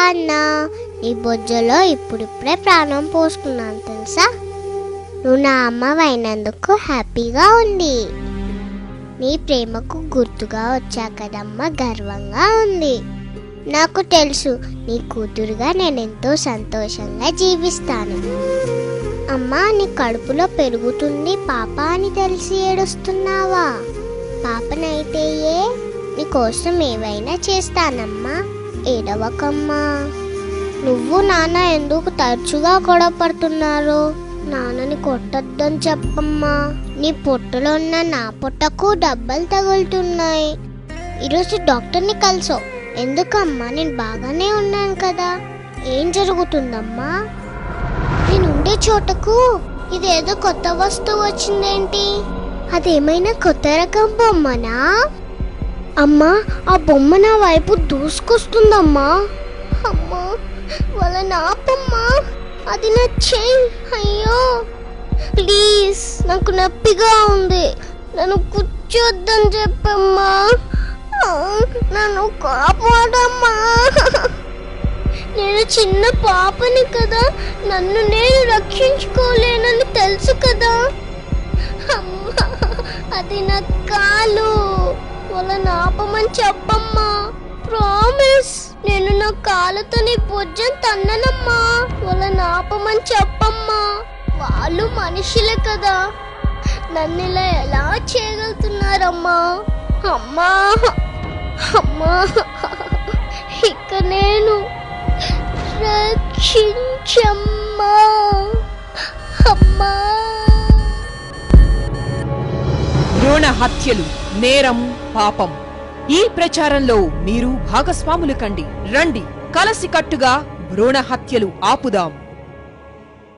అన్నా, నీ బొజ్జలో ఇప్పుడిప్పుడే ప్రాణం పోసుకున్నాను తెలుసా. నువ్వు నా అమ్మవైనందుకు హ్యాపీగా ఉంది. నీ ప్రేమకు గుర్తుగా వచ్చా కదమ్మా, గర్వంగా ఉంది. నాకు తెలుసు నీ కూతురుగా నేనెంతో సంతోషంగా జీవిస్తాను. అమ్మా, నీ కడుపులో పెరుగుతుంది పాప అని తెలిసి ఏడుస్తున్నావా? పాపనైతే నీకోసం ఏవైనా చేస్తానమ్మా, ఏడవకమ్మా. నువ్వు నాన్న ఎందుకు తరచుగా గొడవ పడుతున్నారు? నాన్నని కొట్టొద్దని చెప్పమ్మా. నీ పొట్టలో ఉన్న నా పొట్టకు డబ్బలు తగులుతున్నాయి. ఈరోజు డాక్టర్ని కలిసావు ఎందుకమ్మా? నేను బాగానే ఉన్నాను కదా. ఏం జరుగుతుందమ్మా? నేనుండే చోటకు ఇదేదో కొత్త వస్తువు వచ్చిందేంటి? అదేమైనా కొత్త రకం బొమ్మనా? అమ్మా, ఆ బొమ్మ నా వైపు దూసుకొస్తుందమ్మా. అమ్మా, వాళ్ళ నాపమ్మా, అది నా చెయ్యి. అయ్యో ప్లీజ్, నాకు నొప్పిగా ఉంది, నన్ను కూర్చోద్దని చెప్పమ్మా. నన్ను కాపాడమ్మా. నేను చిన్న పాపని కదా, నన్ను నేను రక్షించుకోలేనని తెలుసు కదా. అమ్మా, అది నా కాలు, వాళ్ళని ఆపమని చెప్పమ్మా. ప్రామిస్, నేను నా కాలుతో నీ భుజం తన్ననమ్మా. వాళ్ళని ఆపమని చెప్పమ్మా. వాళ్ళు మనుషులే కదా, నన్ను ఇలా ఎలా చేయగలుగుతున్నారమ్మా? అమ్మా అమ్మా, ఇక నేను రక్షించమ్మా. అమ్మా. భ్రూణ హత్యలు నేరం, పాపం. ఈ ప్రచారంలో మీరు భాగస్వాములు కండి. రండి, కలసికట్టుగా భ్రూణ హత్యలు ఆపుదాం.